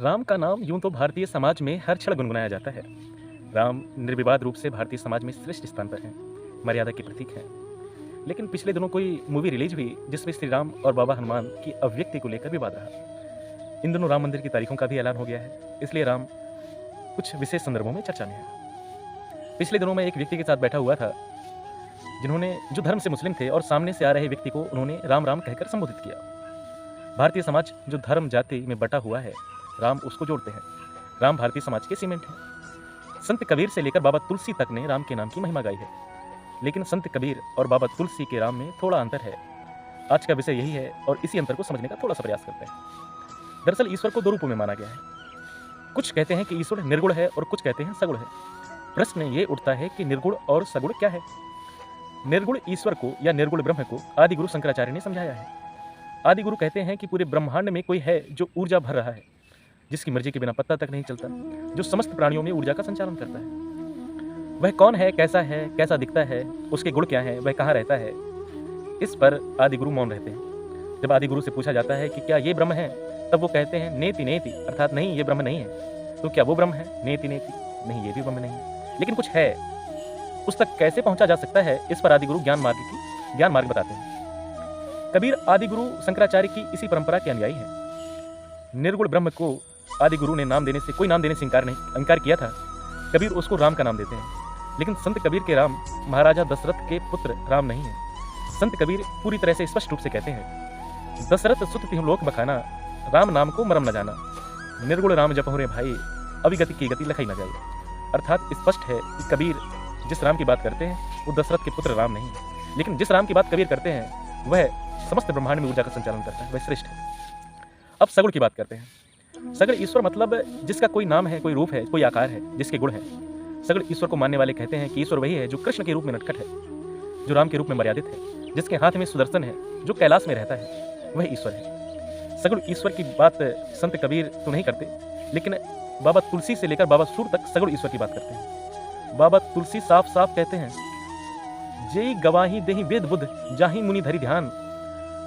राम का नाम यूं तो भारतीय समाज में हर क्षण गुनगुनाया जाता है। राम निर्विवाद रूप से भारतीय समाज में श्रेष्ठ स्थान पर हैं, मर्यादा के प्रतीक हैं। लेकिन पिछले दिनों कोई मूवी रिलीज हुई जिसमें श्री राम और बाबा हनुमान की अव्यक्ति को लेकर विवाद रहा। इन दोनों राम मंदिर की तारीखों का भी ऐलान हो गया है, इसलिए राम कुछ विशेष संदर्भों में चर्चा में है। पिछले दिनों में एक व्यक्ति के साथ बैठा हुआ था जिन्होंने जो धर्म से मुस्लिम थे और सामने से आ रहे व्यक्ति को उन्होंने राम राम कहकर संबोधित किया। भारतीय समाज जो धर्म जाति में बटा हुआ है, राम उसको जोड़ते हैं। राम भारतीय समाज के सीमेंट हैं। संत कबीर से लेकर बाबा तुलसी तक ने राम के नाम की महिमा गाई है, लेकिन संत कबीर और बाबा तुलसी के राम में थोड़ा अंतर है। आज का विषय यही है और इसी अंतर को समझने का थोड़ा सा प्रयास करते हैं। दरअसल ईश्वर को दो रूपों में माना गया है। कुछ कहते हैं कि ईश्वर निर्गुण है और कुछ कहते हैं सगुण है। प्रश्न ये उठता है कि निर्गुण और सगुण क्या है। निर्गुण ईश्वर को या निर्गुण ब्रह्म को आदि गुरु शंकराचार्य ने समझाया है। आदि गुरु कहते हैं कि पूरे ब्रह्मांड में कोई है जो ऊर्जा भर रहा है, जिसकी मर्जी के बिना पत्ता तक नहीं चलता, जो समस्त प्राणियों में ऊर्जा का संचालन करता है। वह कौन है, कैसा दिखता है, उसके गुण क्या है, वह कहाँ रहता है, इस पर आदि गुरु मौन रहते हैं। जब आदि गुरु से पूछा जाता है कि क्या ये ब्रह्म है, तब वो कहते हैं नेति नेति, अर्थात नहीं ये ब्रह्म नहीं है। तो क्या वो ब्रह्म है? नेति नेति, नहीं ये भी ब्रह्म नहीं है, लेकिन कुछ है। उस तक कैसे पहुंचा जा सकता है, इस पर आदि गुरु ज्ञान मार्ग बताते हैं। कबीर आदि गुरु शंकराचार्य की इसी परंपरा के अनुयायी हैं। निर्गुण ब्रह्म को आदि गुरु ने नाम देने से इंकार किया था। कबीर उसको राम का नाम देते हैं, लेकिन संत कबीर के राम महाराजा दशरथ के पुत्र राम नहीं है। संत कबीर पूरी तरह से स्पष्ट रूप से कहते हैं, दशरथ सुत तिहुँ लोक बखाना, राम नाम को मरम न जाना। निर्गुण राम जपहुँ रे भाई, अविगति की गति लखाई न जाए। अर्थात स्पष्ट है कि कबीर जिस राम की बात करते हैं वो दशरथ के पुत्र राम नहीं है, लेकिन जिस राम की बात कबीर करते हैं वह समस्त ब्रह्मांड में ऊर्जा का संचालन करता है, वह श्रेष्ठ है। अब सगुण की बात करते हैं। सगुण ईश्वर मतलब जिसका कोई नाम है, कोई रूप है, कोई आकार है, जिसके गुण है। सगुण ईश्वर को मानने वाले कहते हैं कि ईश्वर वही है जो कृष्ण के रूप में नटखट है, जो राम के रूप में मर्यादित है, जिसके हाथ में सुदर्शन है, जो कैलाश में रहता है, वह ईश्वर है। सगुण ईश्वर की बात संत कबीर तो नहीं करते, लेकिन बाबा तुलसी से लेकर बाबा सूर तक सगुण ईश्वर की बात करते हैं। बाबा तुलसी साफ साफ कहते हैं, जेई गवाही देहि वेद बुद्ध, जाहि मुनि धरि ध्यान,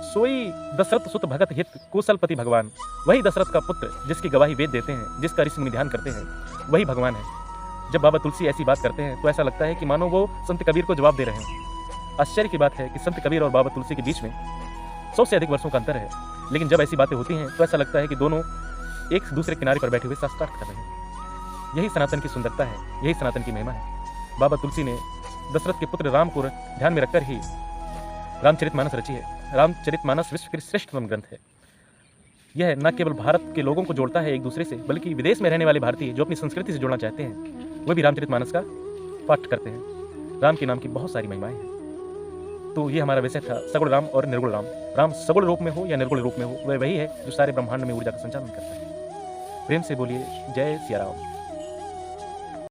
सोई दशरथ सुत भगत हित, कौशलपति भगवान। वही दशरथ का पुत्र जिसकी गवाही वेद देते हैं, जिसका ऋषि मुनि ध्यान करते हैं, वही भगवान है। जब बाबा तुलसी ऐसी बात करते हैं तो ऐसा लगता है कि मानो वो संत कबीर को जवाब दे रहे हैं। आश्चर्य की बात है कि संत कबीर और बाबा तुलसी के बीच में 100 से अधिक वर्षों का अंतर है, लेकिन जब ऐसी बातें होती हैं तो ऐसा लगता है कि दोनों एक दूसरे किनारे पर बैठे हुए शास्त्रार्थ कर रहे हैं। यही सनातन की सुंदरता है, यही सनातन की महिमा है। बाबा तुलसी ने दशरथ के पुत्र राम को ध्यान में रखकर ही रामचरितमानस रची है। रामचरितमानस विश्व के श्रेष्ठतम ग्रंथ है। यह न केवल भारत के लोगों को जोड़ता है एक दूसरे से, बल्कि विदेश में रहने वाले भारतीय जो अपनी संस्कृति से जुड़ना चाहते हैं, वह भी रामचरितमानस का पाठ करते हैं। राम के नाम की बहुत सारी महिमाएं हैं। तो ये हमारा विषय था, सगुण राम और निर्गुण राम। राम सगुण रूप में हो या निर्गुण रूप में हो, वह वही है जो सारे ब्रह्मांड में ऊर्जा का संचालन करता है। प्रेम से बोलिए जय सिया राम।